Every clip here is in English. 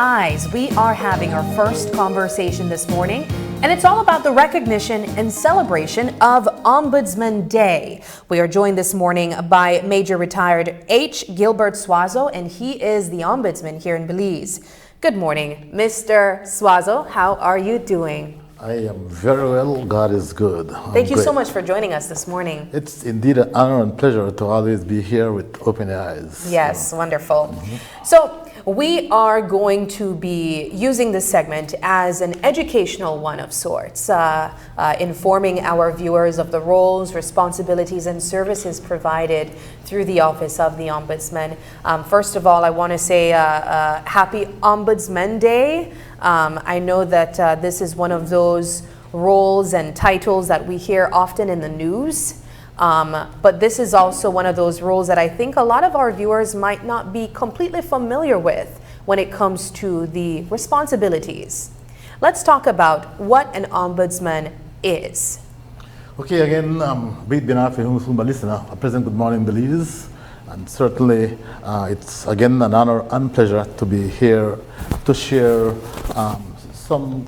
Eyes. We are having our first conversation this morning, and it's all about the recognition and celebration of Ombudsman Day. We are joined this morning by Major Retired H. Gilbert Swazo, and he is the Ombudsman here in Belize. Good morning, Mr. Swazo. How are you doing? I am very well. God is good. Thank you so much for joining us this morning. It's indeed an honor and pleasure to always be here with open eyes. Yes, wonderful. So we are going to be using this segment as an educational one of sorts, informing our viewers of the roles, responsibilities, and services provided through the Office of the Ombudsman. First of all, I want to say happy Ombudsman Day. I know that this is one of those roles and titles that we hear often in the news. But this is also one of those roles that I think a lot of our viewers might not be completely familiar with when it comes to the responsibilities. Let's talk about what an ombudsman is. Okay, again, Beit Binafi Humsumba listener, a pleasant good morning, Belize. And certainly it's again an honor and pleasure to be here to share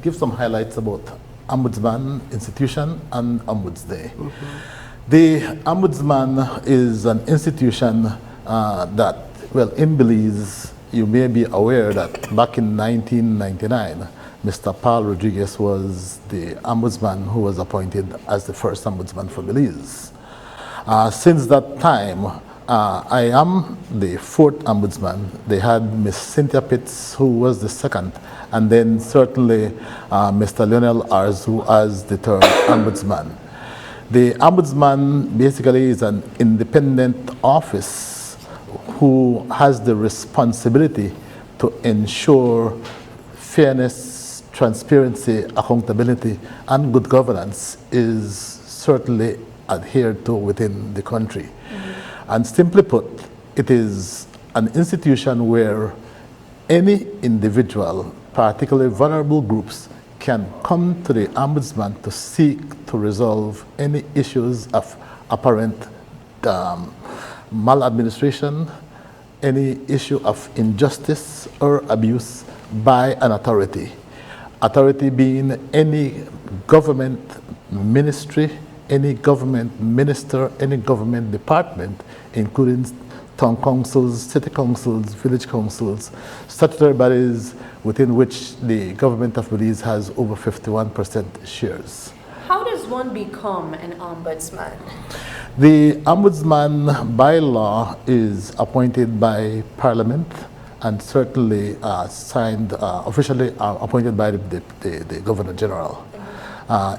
give some highlights about Ombudsman institution and Ombuds Day. The Ombudsman is an institution that, well, in Belize, you may be aware that back in 1999, Mr. Paul Rodriguez was the Ombudsman who was appointed as the first Ombudsman for Belize. Since that time, I am the fourth Ombudsman. They had Miss Cynthia Pitts, who was the second, and then certainly Mr. Lionel Arzu as the third Ombudsman. The Ombudsman basically is an independent office who has the responsibility to ensure fairness, transparency, accountability, and good governance is certainly adhered to within the country. And simply put, it is an institution where any individual, particularly vulnerable groups, can come to the Ombudsman to seek to resolve any issues of apparent maladministration, any issue of injustice or abuse by an authority. Authority being any government ministry, any government minister, any government department, including town councils, city councils, village councils, statutory bodies within which the government of Belize has over 51% shares. How does one become an ombudsman? The ombudsman by law is appointed by Parliament and certainly signed, officially appointed by the Governor General.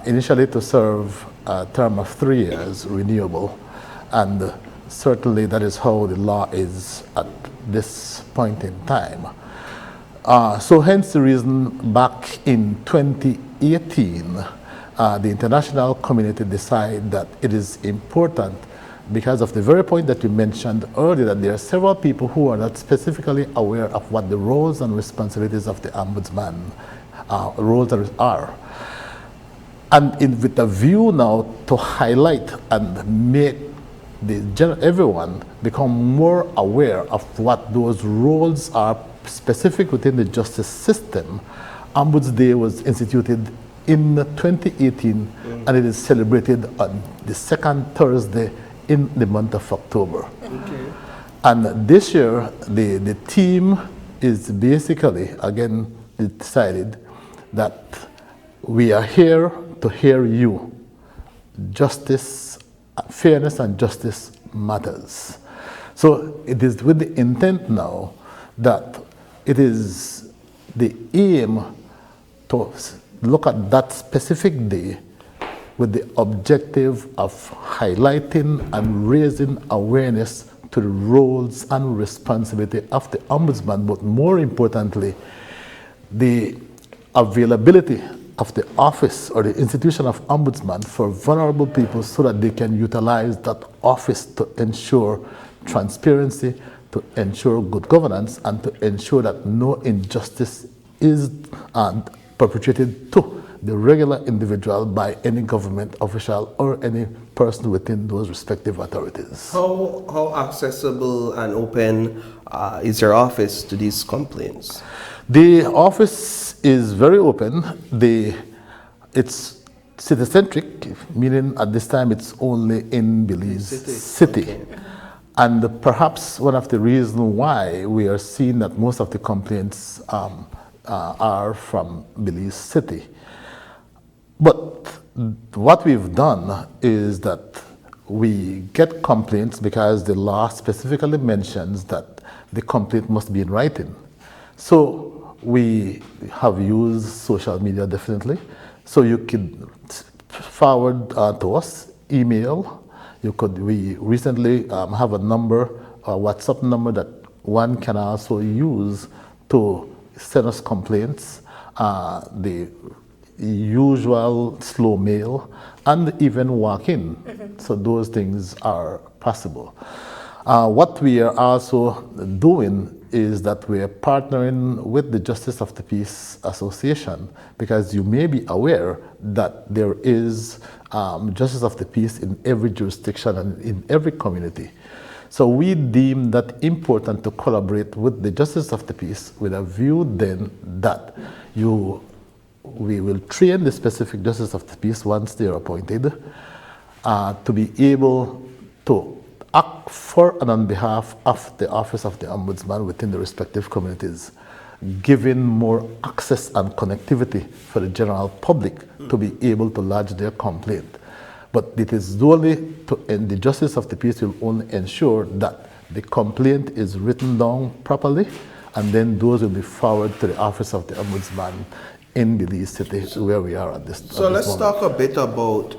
Initially to serve a term of 3 years, renewable, and certainly that is how the law is at this point in time. So hence the reason back in 2018, the international community decided that it is important because of the very point that you mentioned earlier, that there are several people who are not specifically aware of what the roles and responsibilities of the ombudsman roles are. And with a view now to highlight and make everyone become more aware of what those roles are specific within the justice system, Ombuds Day was instituted in 2018 and it is celebrated on the second Thursday in the month of October. Okay. And this year, the theme is basically, again, decided that we are here to hear you. Justice, fairness and justice matters. So it is with the intent now that it is the aim to look at that specific day with the objective of highlighting and raising awareness to the roles and responsibility of the ombudsman, but more importantly, the availability of the office or the institution of ombudsman for vulnerable people so that they can utilize that office to ensure transparency, to ensure good governance, and to ensure that no injustice is perpetrated to the regular individual by any government official or any person within those respective authorities. How accessible and open is your office to these complaints? The office is very open. It's city-centric, meaning at this time it's only in Belize City. Okay. And perhaps one of the reasons why we are seeing that most of the complaints are from Belize City. But what we've done is that we get complaints because the law specifically mentions that the complaint must be in writing. So we have used social media definitely. So you could forward to us, email. We recently have a number, a WhatsApp number that one can also use to send us complaints. The usual slow mail and even walk-in. So those things are possible. What we are also doing is that we are partnering with the Justice of the Peace Association, because you may be aware that there is Justice of the Peace in every jurisdiction and in every community. So we deem that important to collaborate with the Justice of the Peace with a view then that we will train the specific Justice of the Peace once they are appointed to be able to act for and on behalf of the Office of the Ombudsman within the respective communities, giving more access and connectivity for the general public to be able to lodge their complaint. But it is only and the Justice of the Peace will only ensure that the complaint is written down properly, and then those will be forwarded to the Office of the Ombudsman in Belize City, where we are at this moment. So let's talk a bit about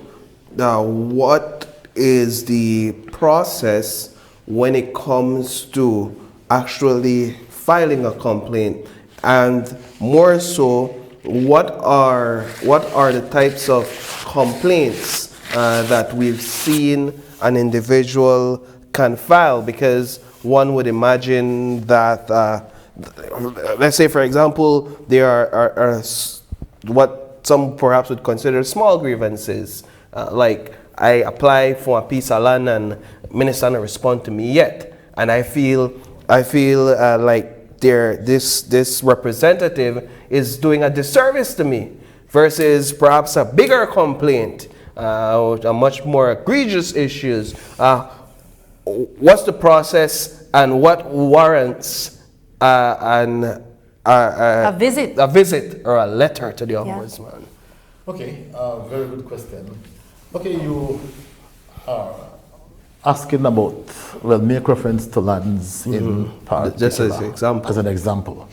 what is the process when it comes to actually filing a complaint, and more so, what are the types of complaints that we've seen an individual can file? Because one would imagine that, let's say for example, there are what some perhaps would consider small grievances, like I apply for a piece of land and minister don't respond to me yet, and I feel like this representative is doing a disservice to me, versus perhaps a bigger complaint, a much more egregious issues. What's the process and what warrants a visit or a letter to the Ombudsman? Okay, very good question. Okay, you are asking about, well, make reference to lands in particular. Just as an example. As an example.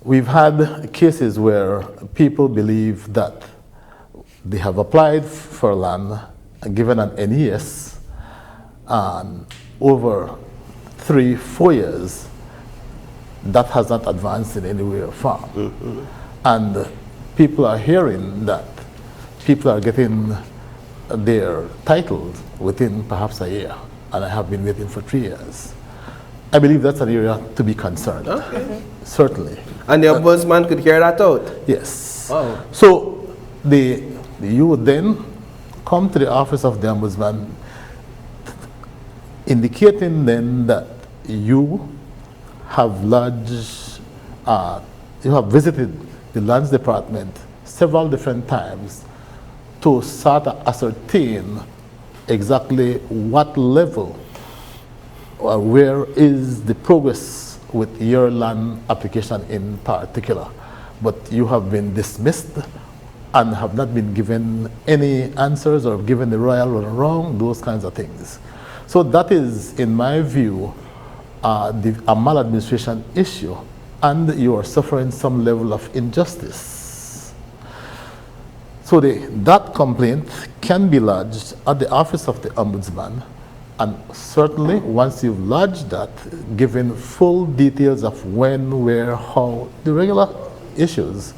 We've had cases where people believe that they have applied for land, given an NES, and over 3-4 years, that has not advanced in any way or form. And people are hearing that people are getting their titles within perhaps a year, and I have been waiting for 3 years. I believe that's an area to be concerned. Okay. Certainly. And the Ombudsman could hear that out? Yes. Wow. So you would then come to the Office of the Ombudsman, indicating then that you have lodged, you have visited the Lands Department several different times to sort of ascertain exactly what level or where is the progress with your land application in particular. But you have been dismissed and have not been given any answers or given the royal or wrong, those kinds of things. So that is, in my view, a maladministration issue, and you are suffering some level of injustice. So that complaint can be lodged at the Office of the Ombudsman, and certainly once you've lodged that, given full details of when, where, how, the regular issues,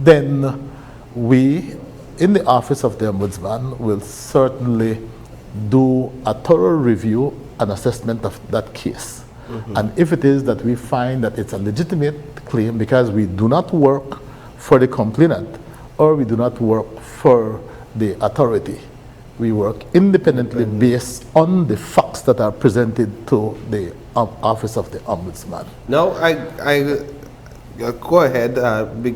then we in the Office of the Ombudsman will certainly do a thorough review and assessment of that case. And if it is that we find that it's a legitimate claim, because we do not work for the complainant or we do not work for the authority, we work independently based on the facts facts that are presented to the office of the Ombudsman. No, go ahead,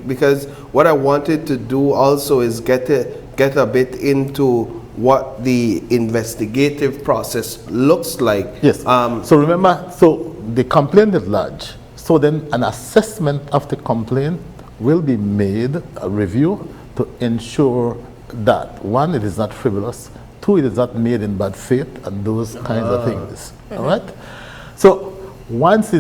because what I wanted to do also is get a bit into what the investigative process looks like. Yes. So remember, so the complaint is lodged. So then an assessment of the complaint will be made, a review, to ensure that, one, it is not frivolous, two, it is not made in bad faith, and those kinds of things. All right? So once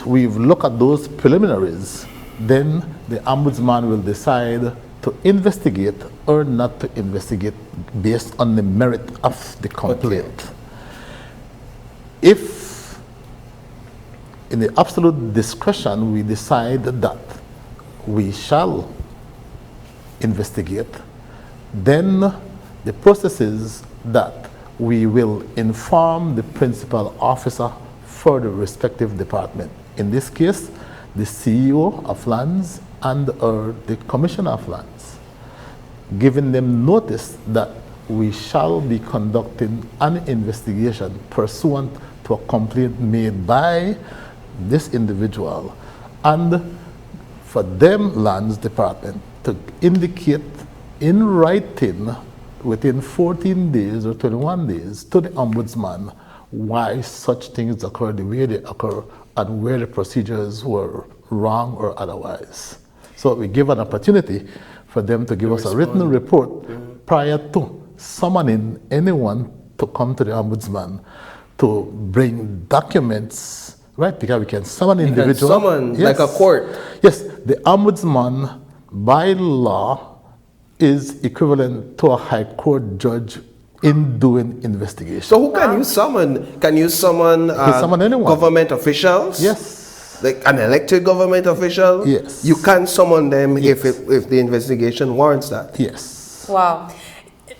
we've looked at those preliminaries, then the Ombudsman will decide to investigate or not to investigate based on the merit of the complaint. Okay. If in the absolute discretion we decide that we shall investigate, then the process is that we will inform the principal officer for the respective department. In this case, the CEO of lands and or the commissioner of lands, giving them notice that we shall be conducting an investigation pursuant to a complaint made by this individual, and for them lands department to indicate in writing within 14 days or 21 days to the Ombudsman why such things occur the way they occur and where the procedures were wrong or otherwise. So we give an opportunity for them to give us a written report prior to summoning anyone to come to the Ombudsman to bring documents, right? Because we can summon individuals. Summon, yes, like a court. Yes, the Ombudsman by law is equivalent to a high court judge in doing investigation. So who can you summon? Can you summon, anyone. Government officials? Yes. Like an elected government official? Yes. You can summon them, yes, if the investigation warrants that? Yes. Wow.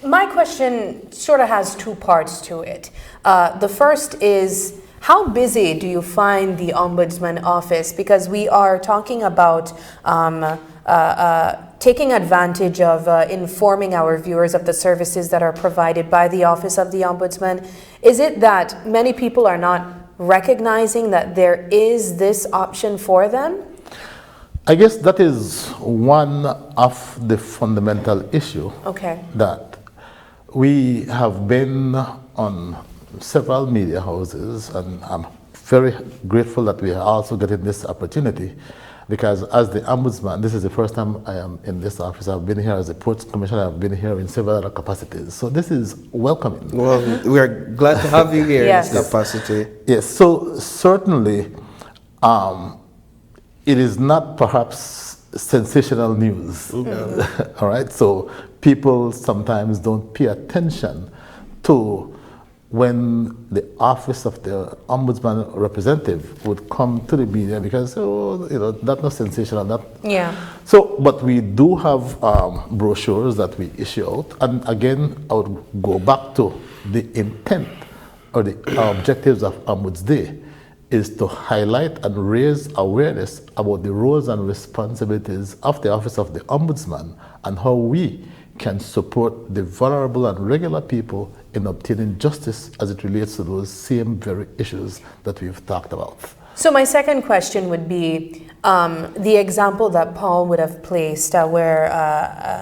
My question sort of has two parts to it. The first is, how busy do you find the Ombudsman office? Because we are talking about taking advantage of informing our viewers of the services that are provided by the Office of the Ombudsman. Is it that many people are not recognizing that there is this option for them? I guess that is one of the fundamental issue. Okay. That we have been on several media houses, and I'm very grateful that we are also getting this opportunity, because as the Ombudsman, this is the first time I am in this office. I've been here as a Ports Commissioner. I've been here in several other capacities. So this is welcoming. Well, we are glad to have you here yes. in this capacity. Yes, so certainly it is not perhaps sensational news. Mm-hmm. All right, so people sometimes don't pay attention to when the office of the Ombudsman representative would come to the media, because, that's not sensational. Yeah. So, but we do have brochures that we issue out. And again, I would go back to the intent or the objectives of Ombuds Day is to highlight and raise awareness about the roles and responsibilities of the Office of the Ombudsman and how we can support the vulnerable and regular people in obtaining justice as it relates to those same very issues that we've talked about. So my second question would be the example that Paul would have placed where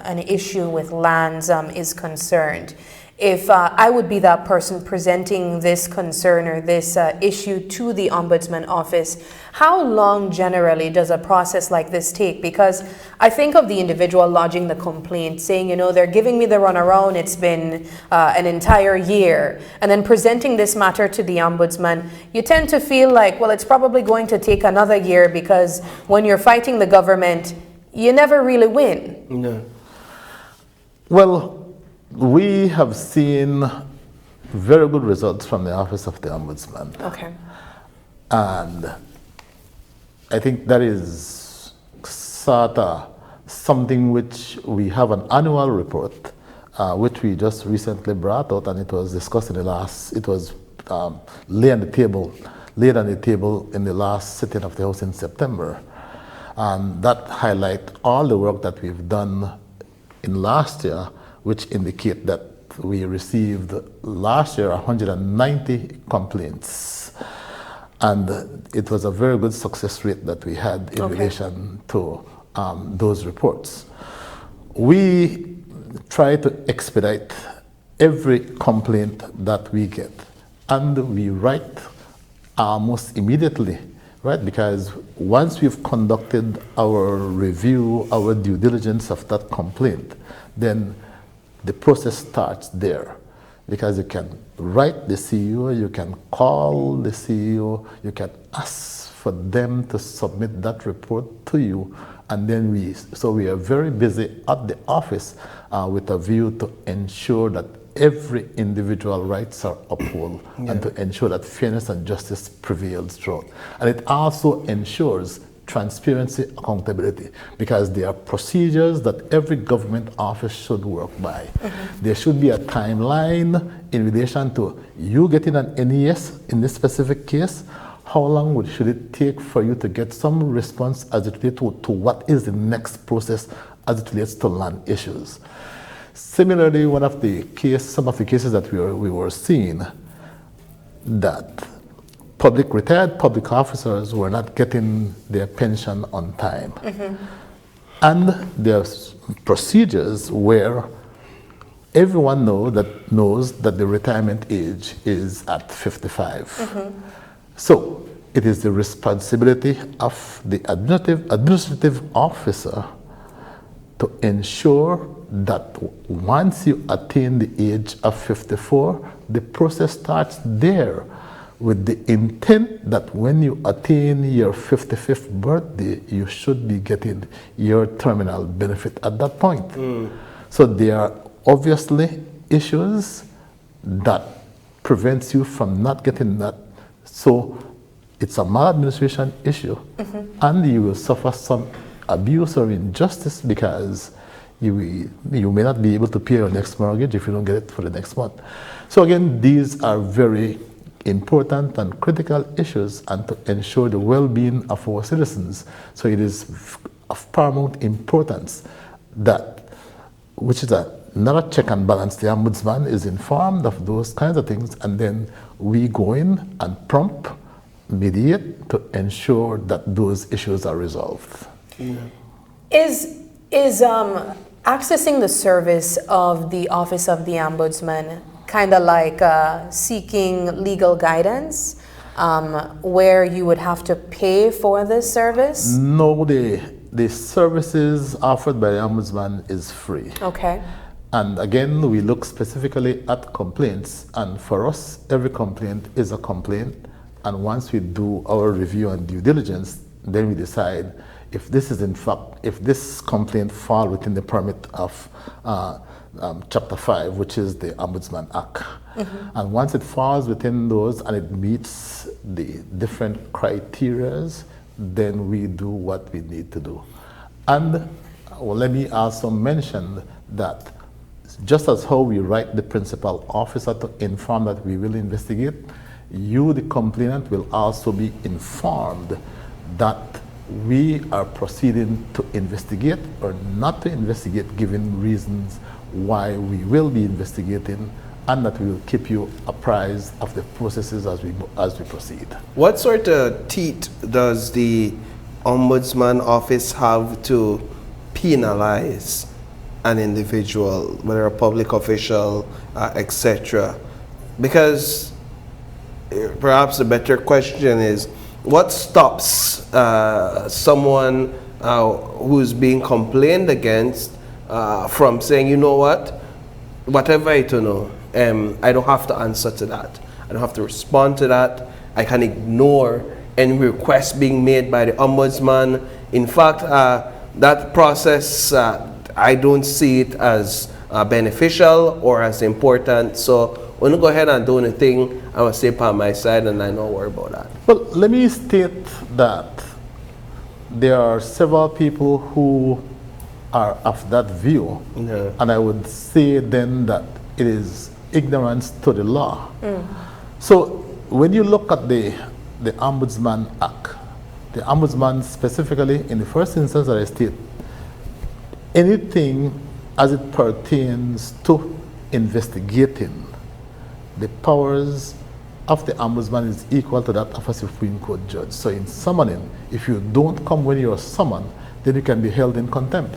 an issue with lands is concerned. If I would be that person presenting this concern or this issue to the Ombudsman office, how long generally does a process like this take? Because I think of the individual lodging the complaint, saying, they're giving me the runaround, it's been an entire year, and then presenting this matter to the Ombudsman, you tend to feel like, well, it's probably going to take another year, because when you're fighting the government, you never really win. No. Well, we have seen very good results from the Office of the Ombudsman. Okay. And I think that is sort of something which we have an annual report, which we just recently brought out, and it was discussed in it was laid on the table in the last sitting of the House in September. And that highlights all the work that we've done in last year, which indicate that we received last year 190 complaints. And it was a very good success rate that we had in relation to those reports. We try to expedite every complaint that we get, and we write almost immediately, right? Because once we've conducted our review, our due diligence of that complaint, then the process starts there. Because you can write the CEO, you can call the CEO, you can ask for them to submit that report to you, and then we are very busy at the office with a view to ensure that every individual rights are upheld and to ensure that fairness and justice prevails throughout. And it also ensures transparency, accountability, because there are procedures that every government office should work by. There should be a timeline in relation to you getting an NES in this specific case. How long should it take for you to get some response as it relates to what is the next process as it relates to land issues? Similarly, some of the cases that we were seeing, that retired public officers were not getting their pension on time. And there's procedures where everyone knows that the retirement age is at 55. So it is the responsibility of the administrative officer to ensure that once you attain the age of 54, the process starts there, with the intent that when you attain your 55th birthday, you should be getting your terminal benefit at that point. So there are obviously issues that prevents you from not getting that. So it's a maladministration issue, and you will suffer some abuse or injustice because you may not be able to pay your next mortgage if you don't get it for the next month. So again, these are very important and critical issues, and to ensure the well-being of our citizens. So it is of paramount importance that, which is another check and balance, the Ombudsman is informed of those kinds of things, and then we go in and prompt, mediate to ensure that those issues are resolved. Is accessing the service of the Office of the Ombudsman kind of like seeking legal guidance, where you would have to pay for this service? No, the services offered by the Ombudsman is free. Okay. And again, we look specifically at complaints, and for us, every complaint is a complaint. And once we do our review and due diligence, then we decide if this is if this complaint falls within the permit of Chapter 5, which is the Ombudsman Act. And once it falls within those and it meets the different criterias, then we do what we need to do. And let me also mention that just as how we write the principal officer to inform that we will investigate, you, the complainant, will also be informed that we are proceeding to investigate or not to investigate, given reasons why we will be investigating, and that we will keep you apprised of the processes as we proceed. What sort of teeth does the Ombudsman office have to penalize an individual, whether a public official, etc.? Because perhaps a better question is, what stops someone who's being complained against from saying, you know what, whatever I don't know, I don't have to answer to that. I don't have to respond to that. I can ignore any request being made by the Ombudsman. In fact, that process, I don't see it as beneficial or as important. So when you go ahead and do anything, I will stay by my side and I don't worry about that. Well, let me state that there are several people who are of that view, and I would say then that it is ignorance to the law. So when you look at the Ombudsman Act, the Ombudsman specifically, in the first instance that I state, anything as it pertains to investigating, the powers of the ombudsman is equal to that of a Supreme Court judge. So in summoning, if you don't come when you're summoned, then you can be held in contempt.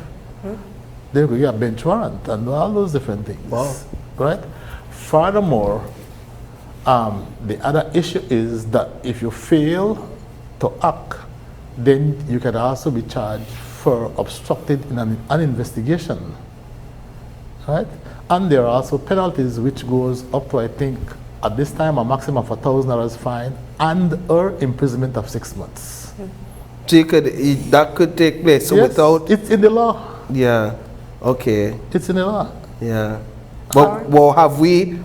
Then we get a bench warrant and all those different things. Wow. Right? Furthermore, the other issue is that if you fail to act, then you can also be charged for obstructed in an investigation. Right? And there are also penalties which goes up to, I think, at this time, a maximum of $1,000 fine and or imprisonment of 6 months. So that could take place. So yes, without, it's in the law. yeah, okay, It's in the law. yeah. But well, have we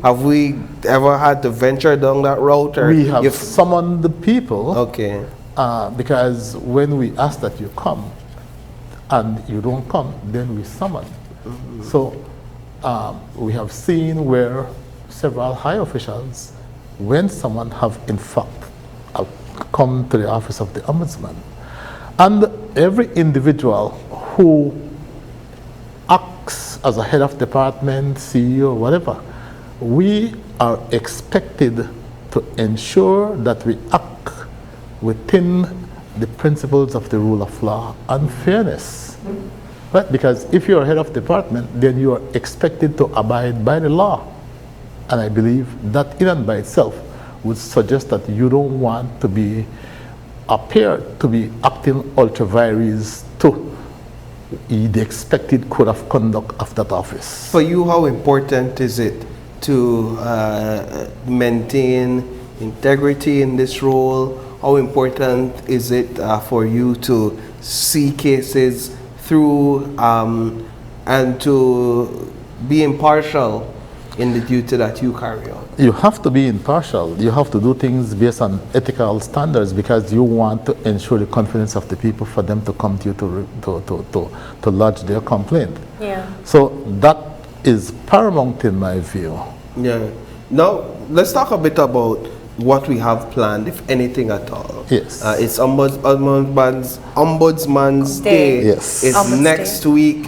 ever had to venture down that route? Or We have you've- summoned the people Okay. because when we ask that you come and you don't come, then we summon. So we have seen where several high officials, when someone have in fact come to the office of the ombudsman, and every individual who acts as a head of department, CEO, whatever, we are expected to ensure that we act within the principles of the rule of law and fairness. Right? Because if you're a head of department, then you are expected to abide by the law. And I believe that in and by itself would suggest that you don't want to appear to be acting ultra vires to the expected code of conduct of that office. For you, how important is it to maintain integrity in this role? How important is it for you to see cases through and to be impartial in the duty that you carry out? You have to be impartial. You have to do things based on ethical standards because you want to ensure the confidence of the people for them to come to you to lodge their complaint. Yeah. So that is paramount in my view. Yeah. Now, let's talk a bit about what we have planned, if anything at all. Yes. It's Ombudsman's Day. Yes. It's Ombuds next Day. week,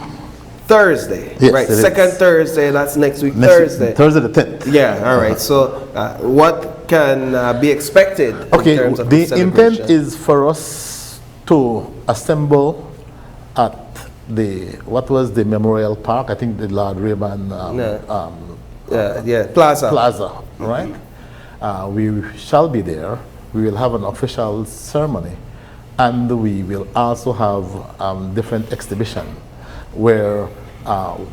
Thursday. Yes, right. it is. Second Thursday, that's next week, Next Thursday. Thursday the 10th. Yeah, all right. So, what can be expected Okay, in terms of the celebration? intent is for us to assemble at what was the Memorial Park, I think the Lord Rayburn Plaza, right? We shall be there. We will have an official ceremony, and we will also have different exhibition where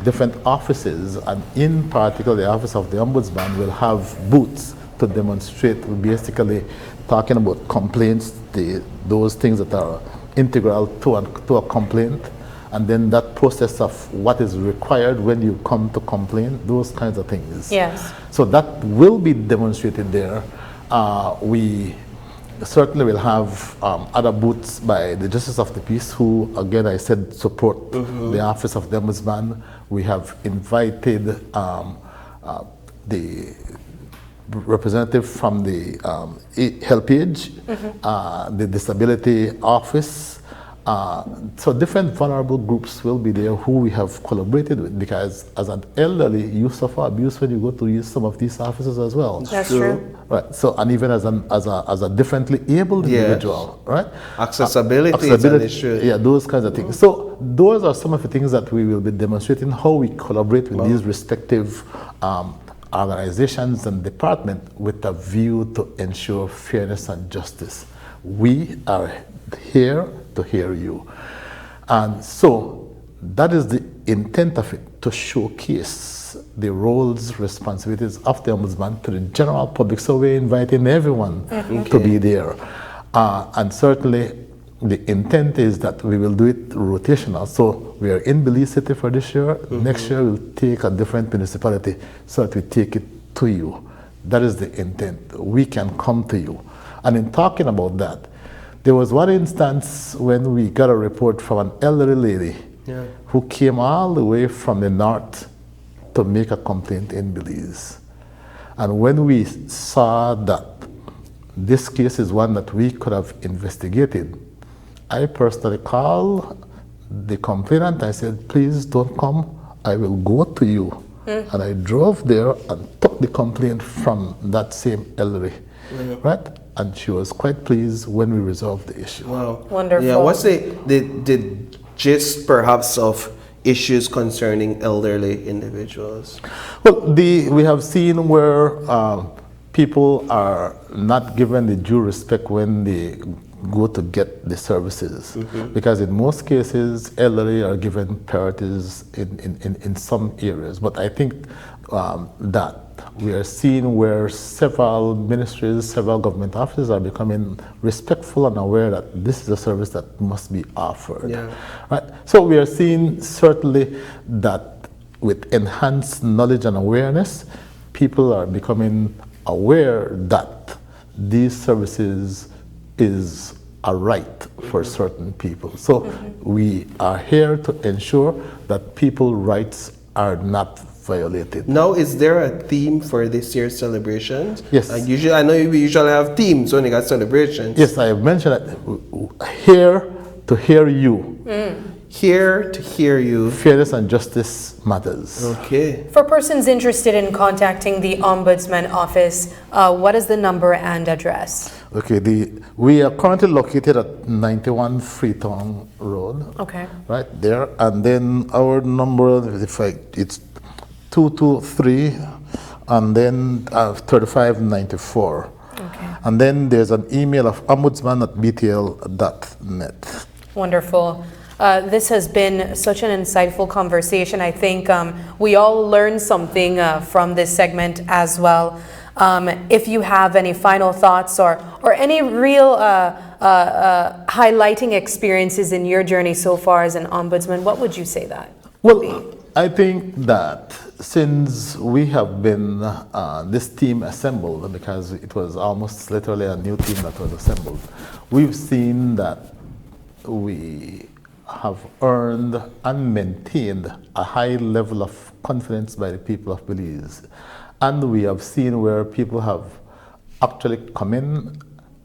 different offices, and in particular the office of the Ombudsman, will have booths to demonstrate. We're basically talking about complaints, those things that are integral to a complaint, and then that process of what is required when you come to complain, those kinds of things. Yes. So that will be demonstrated there. We certainly will have other booths by the Justice of the Peace, who, again, I said, support the Office of the Ombudsman. We have invited the representative from the HelpAge, the Disability Office. So different vulnerable groups will be there who we have collaborated with, because as an elderly, you suffer abuse when you go to use some of these offices as well. That's true. Right. So, and even as a differently abled individual, right? Accessibility is an issue. Yeah, those kinds of things. So those are some of the things that we will be demonstrating, how we collaborate with these respective organizations and departments with a view to ensure fairness and justice. We are here to hear you. And so that is the intent of it, to showcase the roles, responsibilities of the Ombudsman to the general public. So we're inviting everyone to be there. And certainly the intent is that we will do it rotational. So we are in Belize City for this year. Next year we'll take a different municipality so that we take it to you. That is the intent. We can come to you. And in talking about that, there was one instance when we got a report from an elderly lady who came all the way from the north to make a complaint in Belize. And when we saw that this case is one that we could have investigated, I personally called the complainant. I said, please don't come. I will go to you And I drove there and took the complaint from that same elderly, right? And she was quite pleased when we resolved the issue. Wow. Wonderful. Yeah, what's the gist perhaps of issues concerning elderly individuals? Well, we have seen where people are not given the due respect when they go to get the services, because in most cases elderly are given priorities in some areas. But I think that we are seeing where several ministries, several government offices are becoming respectful and aware that this is a service that must be offered. Yeah. Right? So we are seeing certainly that with enhanced knowledge and awareness, people are becoming aware that these services is a right for certain people. So we are here to ensure that people's rights are not violated. Now, is there a theme for this year's celebrations? Yes. I know we usually have themes when you got celebrations. Yes, I have mentioned that here to hear you. Here to hear you. Fairness and justice matters. Okay. For persons interested in contacting the Ombudsman office, what is the number and address? Okay, we are currently located at 91 Freetown Road. Okay. Right there, and then our number, it's 223, and then 3594. Okay. And then there's an email of ombudsman@btl.net. Wonderful. This has been such an insightful conversation. I think we all learned something from this segment as well. If you have any final thoughts or any real highlighting experiences in your journey so far as an ombudsman, what would you say that? Well, I think that since we have been this team assembled, because it was almost literally a new team that was assembled, we've seen that we have earned and maintained a high level of confidence by the people of Belize. And we have seen where people have actually come in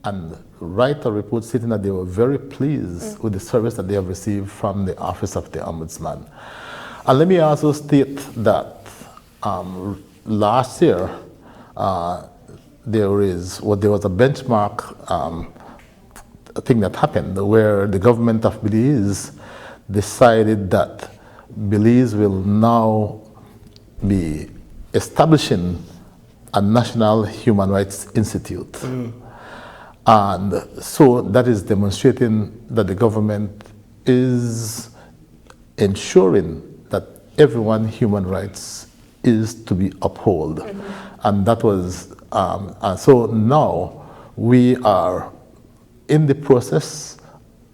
and write a report stating that they were very pleased with the service that they have received from the Office of the Ombudsman. And let me also state that last year there was a benchmark thing that happened where the government of Belize decided that Belize will now be establishing a National Human Rights Institute. And so that is demonstrating that the government is ensuring that everyone's human rights is to be upheld. And that was, so now we are in the process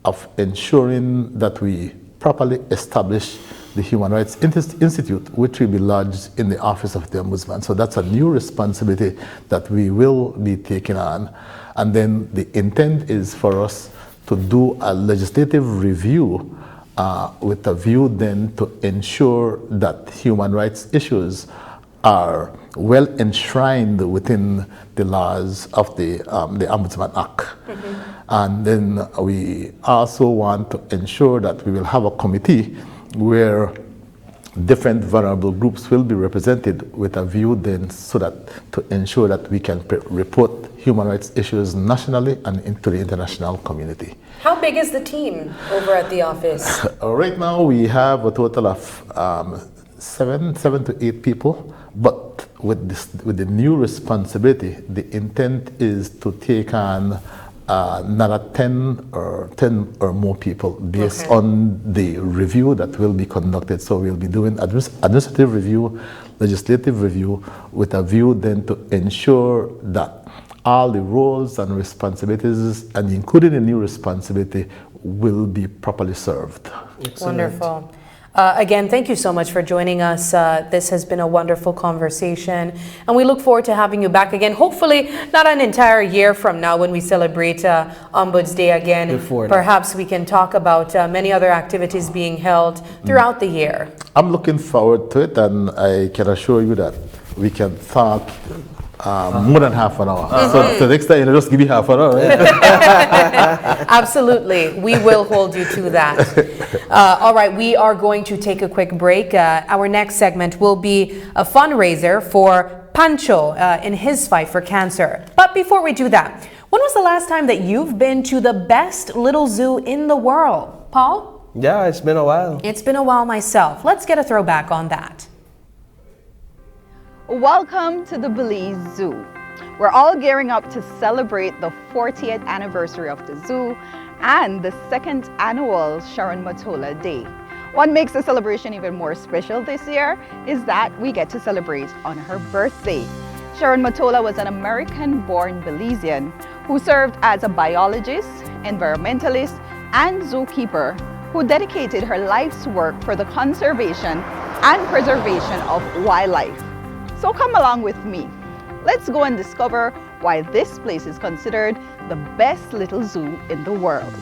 of ensuring that we properly establish the Human Rights Institute, which will be lodged in the Office of the Ombudsman. So that's a new responsibility that we will be taking on. And then the intent is for us to do a legislative review with a view then to ensure that human rights issues are well enshrined within the laws of the Ombudsman Act. And then we also want to ensure that we will have a committee where different vulnerable groups will be represented with a view then so that to ensure that we can report human rights issues nationally and into the international community. How big is the team over at the office? Right now we have a total of 7 to 8 people, but with the new responsibility, the intent is to take on another 10 or more people based on the review that will be conducted. So we'll be doing administrative review, legislative review, with a view then to ensure that all the roles and responsibilities, and including a new responsibility, will be properly served. Excellent. Wonderful. Again, thank you so much for joining us. This has been a wonderful conversation, and we look forward to having you back again, hopefully not an entire year from now when we celebrate Ombuds Day again. Perhaps we can talk about many other activities being held throughout the year. I'm looking forward to it, and I can assure you that we can talk more than half an hour. So next time, just give me half an hour. Right? Absolutely. We will hold you to that. All right, we are going to take a quick break. Our next segment will be a fundraiser for Pancho in his fight for cancer. But before we do that, when was the last time that you've been to the best little zoo in the world? Paul? Yeah, it's been a while. It's been a while myself. Let's get a throwback on that. Welcome to the Belize Zoo. We're all gearing up to celebrate the 40th anniversary of the zoo and the second annual Sharon Matola Day. What makes the celebration even more special this year is that we get to celebrate on her birthday. Sharon Matola was an American-born Belizean who served as a biologist, environmentalist, and zookeeper who dedicated her life's work for the conservation and preservation of wildlife. So come along with me. Let's go and discover why this place is considered the best little zoo in the world.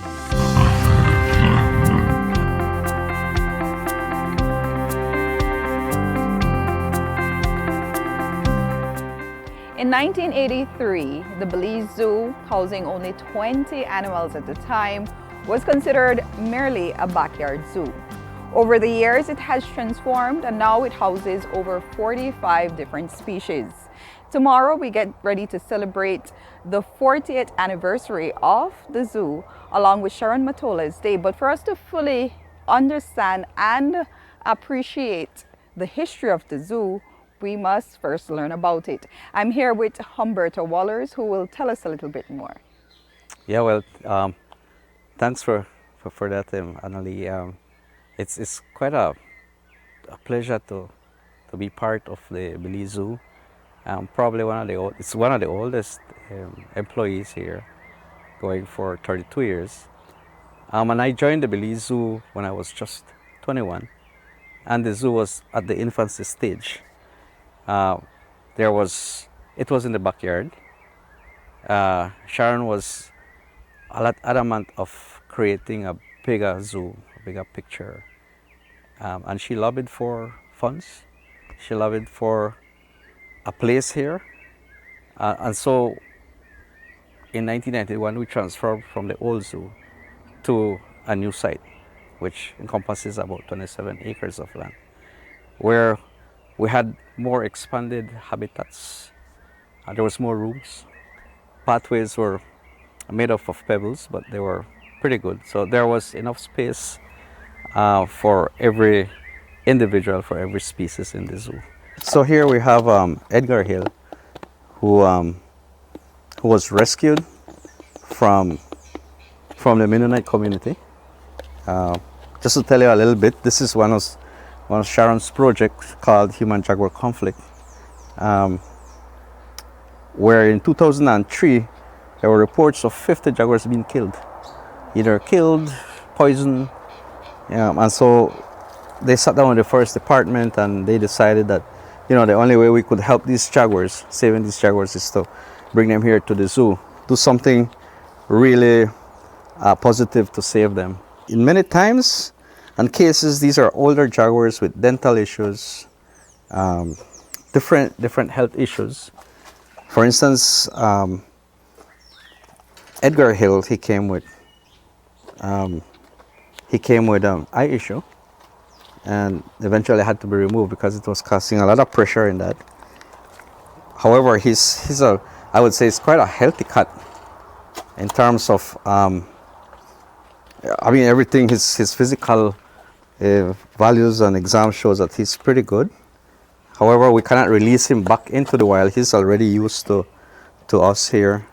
In 1983, the Belize Zoo, housing only 20 animals at the time, was considered merely a backyard zoo. Over the years, it has transformed and now it houses over 45 different species. Tomorrow, we get ready to celebrate the 40th anniversary of the zoo along with Sharon Matola's Day. But for us to fully understand and appreciate the history of the zoo, we must first learn about it. I'm here with Humberto Wallers, who will tell us a little bit more. Yeah, well, thanks for that, Annalie. It's quite a pleasure to be part of the Belize Zoo. Probably it's one of the oldest employees here, going for 32 years. And I joined the Belize Zoo when I was just 21, and the zoo was at the infancy stage. It was in the backyard. Sharon was a lot adamant of creating a bigger zoo, a bigger picture. And she lobbied for funds. She lobbied for a place here. And so in 1991, we transferred from the old zoo to a new site, which encompasses about 27 acres of land, where we had more expanded habitats. There was more rooms. Pathways were made up of pebbles, but they were pretty good. So there was enough space for every individual, for every species in the zoo. So here we have Edgar Hill, who was rescued from the Mennonite community. Just to tell you a little bit, this is one of Sharon's projects called Human Jaguar Conflict, where in 2003 there were reports of 50 jaguars being killed, either killed, poisoned, and so they sat down with the forest department and they decided that, the only way we could help these jaguars, saving these jaguars, is to bring them here to the zoo, do something really positive to save them. In many times and cases, these are older jaguars with dental issues, different health issues. For instance, Edgar Hill, he came with eye issue, and eventually had to be removed because it was causing a lot of pressure in that. However, I would say it's quite a healthy cat in terms of, everything, his physical values and exam shows that he's pretty good. However, we cannot release him back into the wild. He's already used to us here.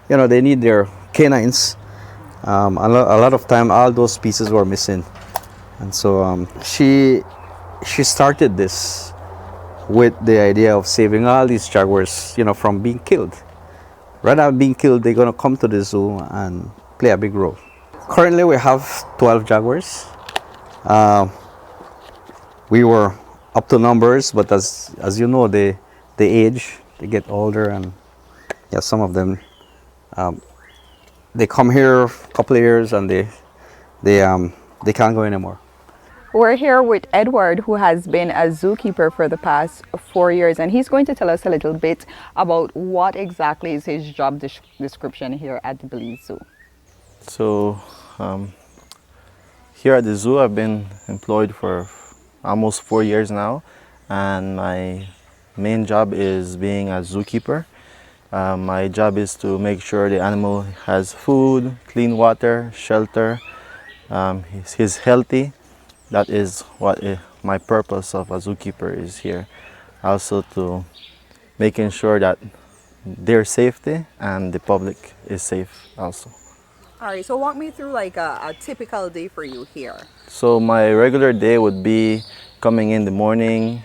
They need their canines. A lot of time, all those pieces were missing. And so she started this with the idea of saving all these jaguars, from being killed. Rather than being killed, they're going to come to the zoo and play a big role. Currently, we have 12 jaguars. We were up to numbers, but as you know, they age, they get older, and some of them they come here a couple of years and they can't go anymore. We're here with Edward, who has been a zookeeper for the past 4 years, and he's going to tell us a little bit about what exactly is his job description here at the Belize Zoo. So here at the zoo, I've been employed for almost 4 years now, and my main job is being a zookeeper. My job is to make sure the animal has food, clean water, shelter, he's healthy. That is what my purpose of a zookeeper is here. Also to making sure that their safety and the public is safe also. All right, so walk me through like a typical day for you here. So my regular day would be coming in the morning.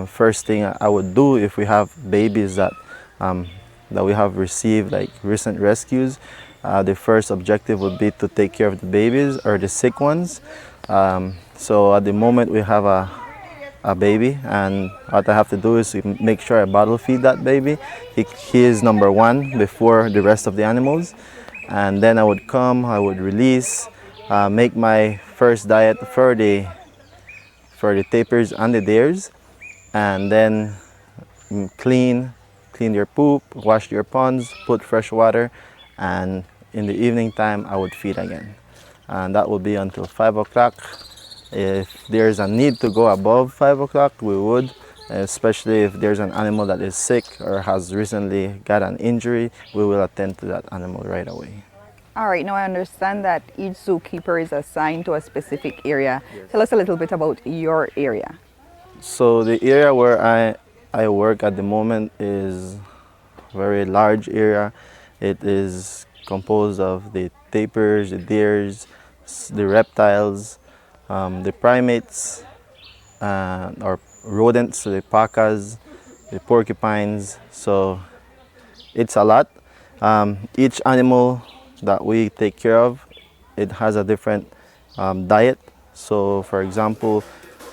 First thing I would do if we have babies that we have received, like recent rescues, the first objective would be to take care of the babies or the sick ones. So at the moment we have a baby, and what I have to do is make sure I bottle feed that baby. He is number one before the rest of the animals. And then I would come, I would release, make my first diet for the tapirs and the deers, and then clean their poop, wash their ponds, put fresh water, and in the evening time I would feed again. And that will be until 5 o'clock. If there's a need to go above 5 o'clock, we would, especially if there's an animal that is sick or has recently got an injury, we will attend to that animal right away. All right, now I understand that each zookeeper is assigned to a specific area. Tell us a little bit about your area. So the area where I work at the moment is a very large area. It is composed of the tapirs, the deers, the reptiles, the primates, or rodents, the pacas, the porcupines. So it's a lot. Each animal that we take care of, it has a different diet. So for example,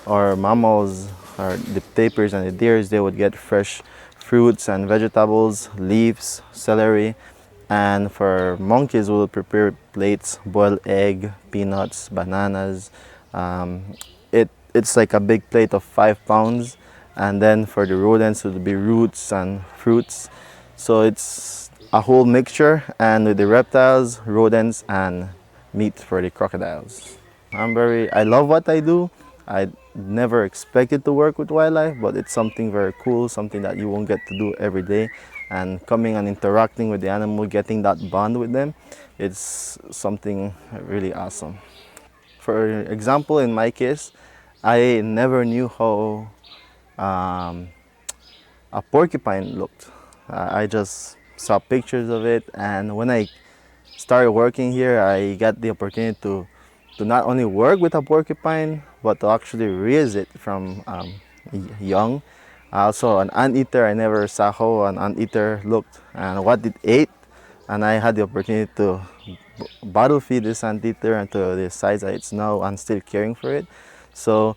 our mammals, or the tapirs and the deers, they would get fresh fruits and vegetables, leaves, celery. And for monkeys, we'll prepare plates, boiled egg, peanuts, bananas. It's like a big plate of 5 pounds. And then for the rodents, it would be roots and fruits. So it's a whole mixture. And with the reptiles, rodents, and meat for the crocodiles. I love what I do. I never expected to work with wildlife, but it's something very cool, something that you won't get to do every day. And coming and interacting with the animal, getting that bond with them, it's something really awesome. For example, in my case, I never knew how a porcupine looked. I just saw pictures of it, and when I started working here, I got the opportunity to not only work with a porcupine, but to actually raise it from young. Also, an anteater, I never saw how an anteater looked and what it ate, and I had the opportunity to bottle feed this anteater until the size that it's now, and still caring for it. So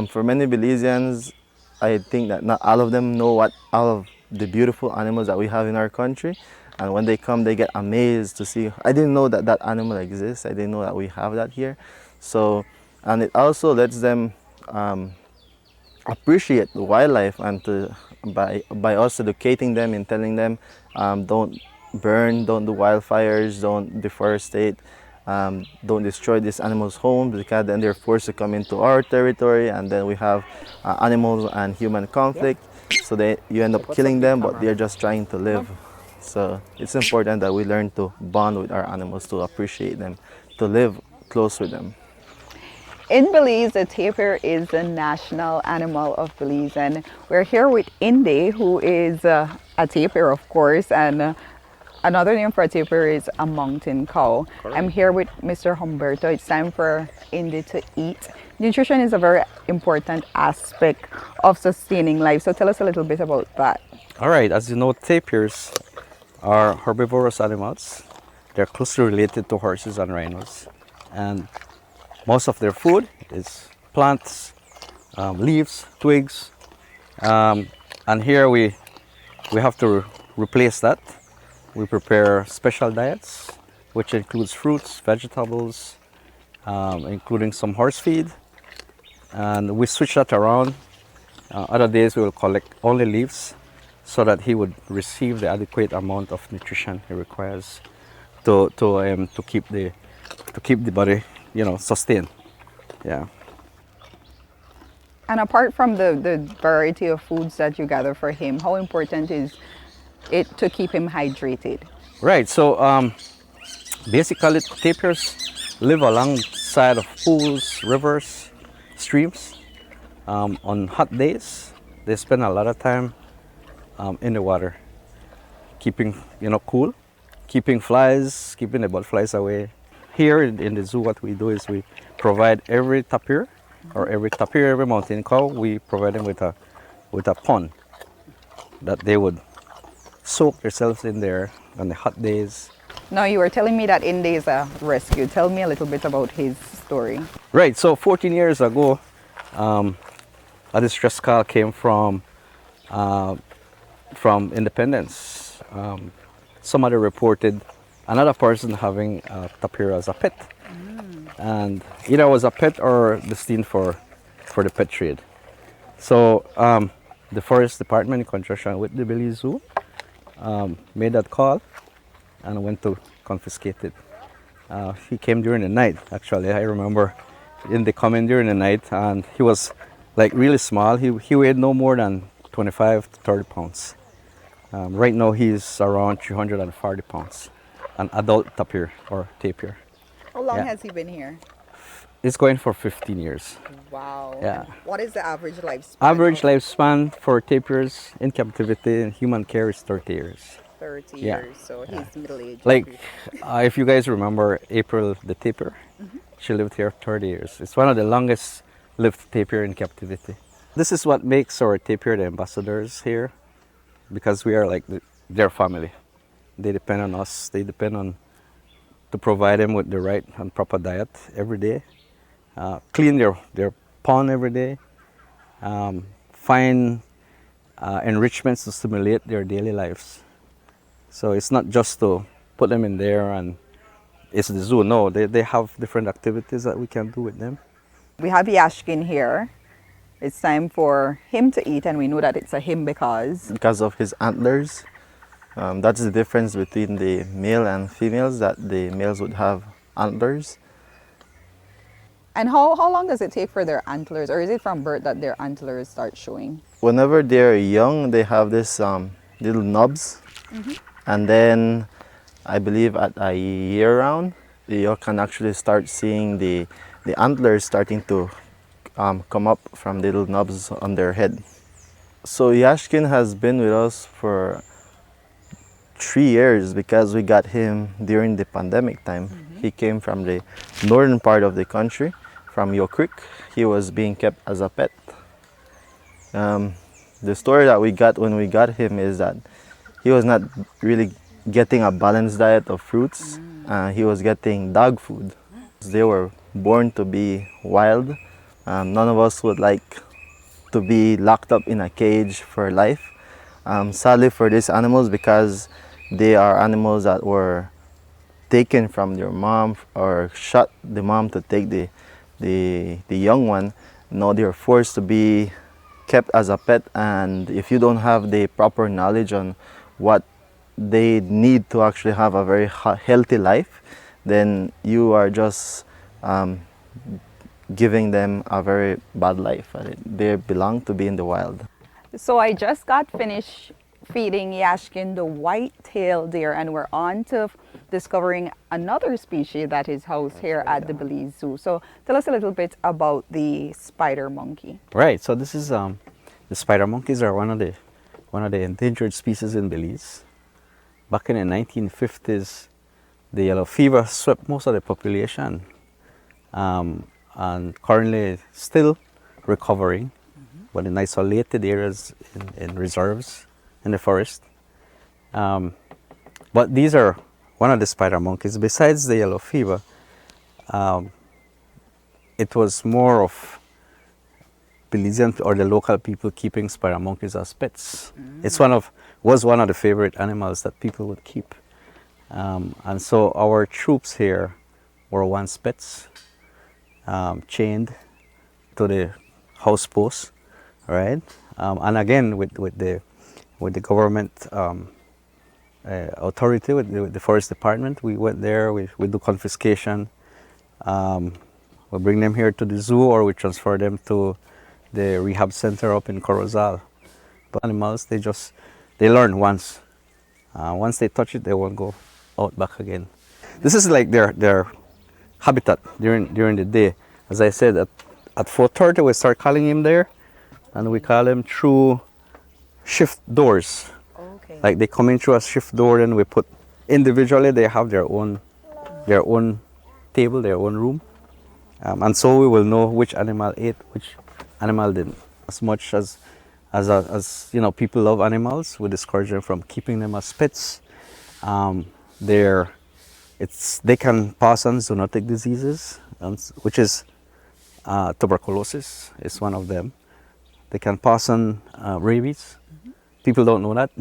for many Belizeans, I think that not all of them know what all of the beautiful animals that we have in our country. And when they come, they get amazed to see, I didn't know that that animal exists. I didn't know that we have that here. So, and it also lets them appreciate the wildlife, and by us educating them and telling them, don't burn, don't do wildfires, don't deforestate, don't destroy these animals' homes, because then they're forced to come into our territory, and then we have animals and human conflict. So you end up killing them, but they're just trying to live. So it's important that we learn to bond with our animals, to appreciate them, to live close with them. In Belize, the tapir is the national animal of Belize, and we're here with Inde, who is a tapir, of course, and another name for a tapir is a mountain cow. Correct. I'm here with Mr. Humberto. It's time for Inde to eat. Nutrition is a very important aspect of sustaining life, so tell us a little bit about that. All right, as you know, tapirs are herbivorous animals. They're closely related to horses and rhinos, and most of their food is plants, leaves, twigs, and here we have to replace that. We prepare special diets, which includes fruits, vegetables, including some horse feed, and we switch that around. Other days we will collect only leaves so that he would receive the adequate amount of nutrition he requires to keep the body, sustained. Yeah. And apart from the variety of foods that you gather for him, how important is it to keep him hydrated? Right. So basically, tapirs live alongside of pools, rivers, streams. On hot days, they spend a lot of time in the water, keeping cool, keeping the butterflies away. Here in the zoo, what we do is we provide every tapir every mountain cow. We provide them with a pond that they would soak themselves in there on the hot days. Now, you were telling me that Inde is a rescue. Tell me a little bit about his story. Right. So 14 years ago, a distress call came from Independence. Somebody reported another person having a tapir as a pet, and either was a pet or destined for the pet trade. So the forest department, in conjunction with the Belize Zoo, made that call and went to confiscate it. He came during the night. Actually, I remember coming during the night, and he was like really small. He weighed no more than 25 to 30 pounds. Right now he's around 340 pounds, an adult tapir or tapir. How long Yeah. has he been here? It's going for 15 years. Wow. Yeah. What is the average lifespan? Average lifespan for tapirs in captivity in human care is 30 years. 30 Yeah. years, so he's middle-aged. Like, if you guys remember April the tapir, she lived here 30 years. It's one of the longest lived tapir in captivity. This is what makes our tapir the ambassadors here, because we are like their family. They depend on us. They depend on to provide them with the right and proper diet every day, clean their pond every day, find enrichments to stimulate their daily lives. So it's not just to put them in there and it's the zoo. No, they have different activities that we can do with them. We have Yashkin here. It's time for him to eat, and we know that it's a him because Because of his antlers. That's the difference between the male and females, that the males would have antlers. And how long does it take for their antlers, or is it from birth that their antlers start showing? Whenever they're young, they have this little knobs. And then I believe at a year round, you can actually start seeing the antlers starting to come up from little knobs on their head. So Yashkin has been with us for 3 years because we got him during the pandemic time. He came from the northern part of the country, from Yo Creek. He was being kept as a pet. The story that we got when we got him is that he was not really getting a balanced diet of fruits. He was getting dog food. They were born to be wild. None of us would like to be locked up in a cage for life. Sadly for these animals, because they are animals that were taken from their mom or shot the mom to take the young one. Now they're forced to be kept as a pet, and if you don't have the proper knowledge on what they need to actually have a very healthy life, then you are just giving them a very bad life. They belong to be in the wild. So I just got finished feeding Yashkin the white-tailed deer, and we're on to discovering another species that is housed here at the Belize Zoo. So tell us a little bit about the spider monkey. Right. So this is the spider monkeys are one of the endangered species in Belize. Back in the 1950s, the yellow fever swept most of the population, and currently still recovering, but in isolated areas in reserves in the forest. But these are one of the spider monkeys. Besides the yellow fever, it was more of Belizean or the local people keeping spider monkeys as pets. Was one of the favorite animals that people would keep. And so our troops here were once pets, chained to house posts, right? And again, with the government authority, with the forest department, we went there. We do confiscation. We bring them here to the zoo, or we transfer them to the rehab center up in Corozal. But animals, they learn once. Once they touch it, they won't go out back again. This is like their habitat during the day. As I said, at 4:30 we start calling him there, and we call him through shift doors. Okay. Like they come in through a shift door, and we put individually. They have their own table, their own room, and so we will know which animal ate, which animal didn't. As much as you know, people love animals, we discourage them from keeping them as pets. They can pass on zoonotic diseases, which is tuberculosis is one of them. They can pass on rabies. People don't know that.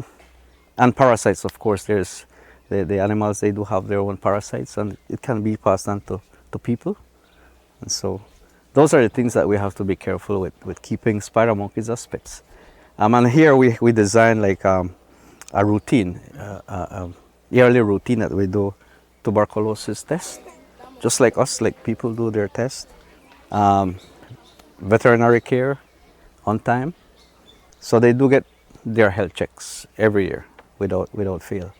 And parasites, of course. There's the animals, they do have their own parasites, and it can be passed on to people. And so those are the things that we have to be careful with keeping spider monkeys as pets. And here we design like a routine, yearly routine that we do tuberculosis test, just like us, like people do their test. Veterinary care on time. So they do get their health checks every year without fail.